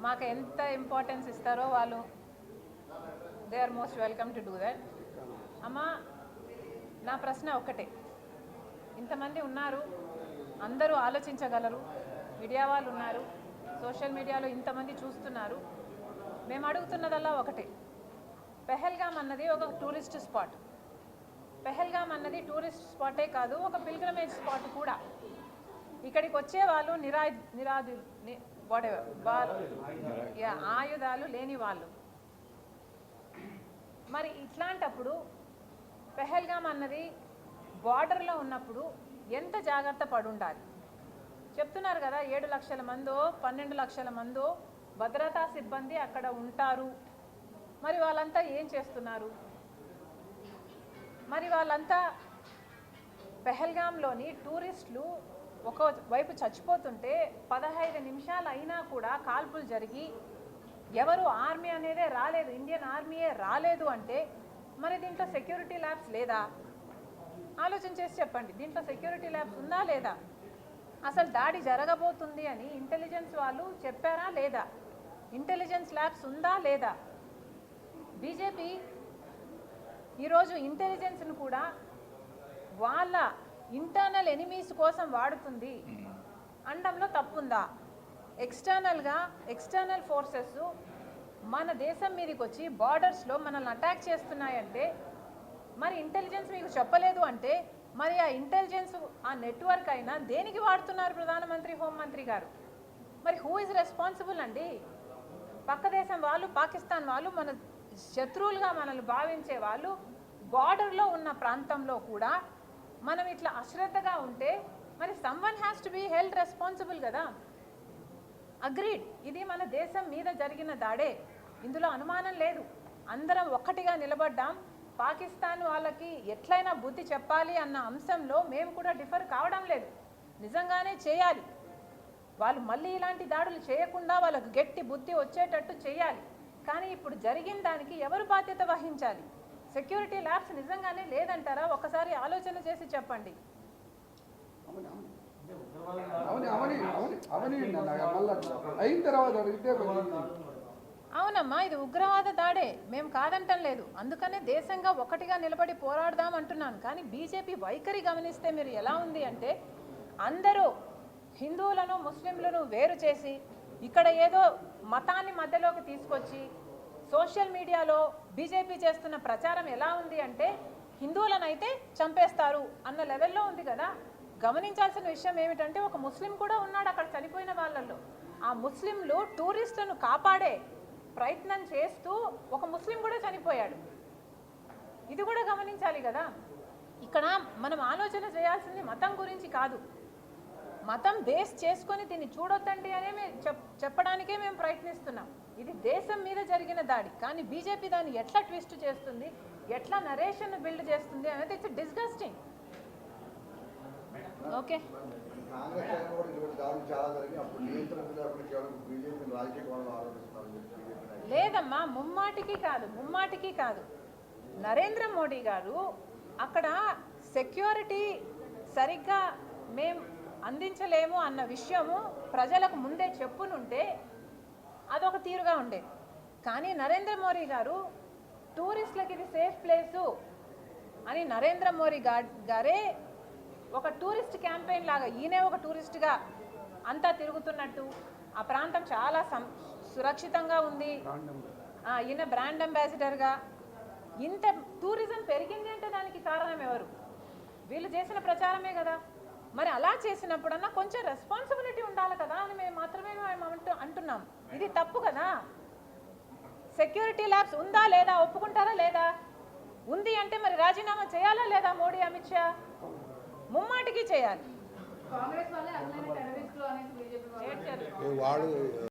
మాకు ఎంత ఇంపార్టెన్స్ ఇస్తారో వాళ్ళు they are most welcome to do that. అమ్మ, నా ప్రశ్న ఒక్కటే. ఇంతమంది ఉన్నారు, అందరూ ఆలోచించగలరు, మీడియా వాళ్ళు ఉన్నారు, సోషల్ మీడియాలో ఇంతమంది చూస్తున్నారు. మేము అడుగుతున్నదల్లా ఒకటే. పెహల్గామ్ అన్నది ఒక టూరిస్ట్ స్పాట్. పెహల్గామ్ అన్నది టూరిస్ట్ స్పాటే కాదు, ఒక పిల్గ్రమేజ్ స్పాట్ కూడా. ఇక్కడికి వచ్చే వాళ్ళు ఆయుధాలు లేని వాళ్ళు. మరి ఇట్లాంటప్పుడు పెహల్గామ్ అన్నది బార్డర్లో ఉన్నప్పుడు ఎంత జాగ్రత్త పడి ఉండాలి? చెప్తున్నారు కదా, 7 లక్షల మందో 12 లక్షల మందో భద్రతా సిబ్బంది అక్కడ ఉంటారు. మరి వాళ్ళంతా ఏం చేస్తున్నారు? మరి వాళ్ళంతా పెహల్గామ్లోని టూరిస్టులు ఒకవైపు చచ్చిపోతుంటే 15 నిమిషాలు అయినా కూడా కాల్పులు జరిగి ఎవరు ఆర్మీ అనేదే రాలేదు, ఇండియన్ ఆర్మీయే రాలేదు అంటే మరి దీంట్లో సెక్యూరిటీ ల్యాబ్స్ లేదా? ఆలోచన చేసి చెప్పండి, దీంట్లో సెక్యూరిటీ ల్యాబ్స్ ఉందా లేదా? అసలు దాడి జరగబోతుంది అని ఇంటెలిజెన్స్ వాళ్ళు చెప్పారా లేదా? ఇంటెలిజెన్స్ ల్యాబ్స్ ఉందా లేదా? బీజేపీ ఈరోజు ఇంటెలిజెన్స్ను కూడా వాళ్ళ ఇంటర్నల్ ఎనిమీస్ కోసం వాడుతుంది అనడంలో తప్పుందా? ఎక్స్టర్నల్ ఫోర్సెస్ మన దేశం మీదకి వచ్చి బార్డర్స్లో మనల్ని అటాక్ చేస్తున్నాయంటే మరి ఇంటెలిజెన్స్ మీకు చెప్పలేదు అంటే మరి ఆ ఇంటెలిజెన్స్ ఆ నెట్వర్క్ అయినా దేనికి వాడుతున్నారు ప్రధానమంత్రి, హోంమంత్రి గారు? మరి హూ ఇస్ రెస్పాన్సిబుల్ అండి? పక్క దేశం వాళ్ళు, పాకిస్తాన్ వాళ్ళు, మన శత్రువులుగా మనల్ని భావించే వాళ్ళు బార్డర్లో ఉన్న ప్రాంతంలో కూడా మనం ఇట్లా అశ్రద్ధగా ఉంటే మరి someone has to be held responsible కదా. అగ్రీడ్, ఇది మన దేశం మీద జరిగిన దాడే, ఇందులో అనుమానం లేదు. అందరం ఒక్కటిగా నిలబడ్డాం. పాకిస్తాన్ వాళ్ళకి ఎట్లయినా బుద్ధి చెప్పాలి అన్న అంశంలో మేము కూడా డిఫర్ కావడం లేదు. నిజంగానే చేయాలి, వాళ్ళు మళ్ళీ ఇలాంటి దాడులు చేయకుండా వాళ్ళకు గట్టి బుద్ధి వచ్చేటట్టు చేయాలి. కానీ ఇప్పుడు జరిగిన దానికి ఎవరు బాధ్యత వహించాలి? సెక్యూరిటీ ల్యాబ్స్ నిజంగానే లేదంటారా? ఒకసారి ఆలోచన చేసి చెప్పండి. అవునమ్మా, ఇది ఉగ్రవాద దాడే, మేము కాదంటం లేదు. అందుకనే దేశంగా ఒకటిగా నిలబడి పోరాడదాం అంటున్నాను. కానీ బీజేపీ వైఖరి గమనిస్తే మీరు ఎలా ఉంది అంటే అందరూ హిందువులను ముస్లింలను వేరు చేసి ఇక్కడ ఏదో మతాన్ని మధ్యలోకి తీసుకొచ్చి సోషల్ మీడియాలో బీజేపీ చేస్తున్న ప్రచారం ఎలా ఉంది అంటే హిందువులనైతే చంపేస్తారు అన్న లెవెల్లో ఉంది కదా. గమనించాల్సిన విషయం ఏమిటంటే ఒక ముస్లిం కూడా ఉన్నాడు అక్కడ చనిపోయిన వాళ్ళల్లో. ఆ ముస్లింలు టూరిస్టులను కాపాడే ప్రయత్నం చేస్తూ ఒక ముస్లిం కూడా చనిపోయాడు. ఇది కూడా గమనించాలి కదా. ఇక్కడ మనం ఆలోచన చేయాల్సింది మతం గురించి కాదు, మతం బేస్ చేసుకొని దీన్ని చూడొద్దండి అనే చెప్పడానికే మేము ప్రయత్నిస్తున్నాం. ఇది దేశం మీద జరిగిన దాడి, కానీ బీజేపీ దాన్ని ఎట్లా ట్విస్ట్ చేస్తుంది, ఎట్లా నరేషన్ బిల్డ్ చేస్తుంది అనేది ఇట్స్ డిస్గస్టింగ్. ఓకే, లేదమ్మా, ముమ్మాటికి కాదు. నరేంద్ర మోడీ గారు అక్కడ సెక్యూరిటీ సరిగ్గా మేము అందించలేము అన్న విషయము ప్రజలకు ముందే చెప్పునుంటే అదొక తీరుగా ఉండేది. కానీ నరేంద్ర మోడీ గారు టూరిస్టులకి ఇది సేఫ్ ప్లేసు అని నరేంద్ర మోడీ గారే ఒక టూరిస్ట్ క్యాంపెయిన్ లాగా, ఈయనే ఒక టూరిస్ట్గా అంతా తిరుగుతున్నట్టు, ఆ ప్రాంతం చాలా సురక్షితంగా ఉంది, ఈయన బ్రాండ్ అంబాసిడర్గా. ఇంత టూరిజం పెరిగింది అంటే దానికి కారణం ఎవరు? వీళ్ళు చేసిన ప్రచారమే కదా. మరి అలా చేసినప్పుడన్నా కొంచెం రెస్పాన్సిబిలిటీ ఉండాలి కదా అని మేము మాత్రమే అంటున్నాం. ఇది తప్పు కదా. సెక్యూరిటీ ల్యాబ్స్ ఉందా లేదా ఒప్పుకుంటారా లేదా? ఉంది అంటే మరి రాజీనామా చేయాలా లేదా మోడీ, అమిత్ షా? ముమ్మాటికి చేయాలి.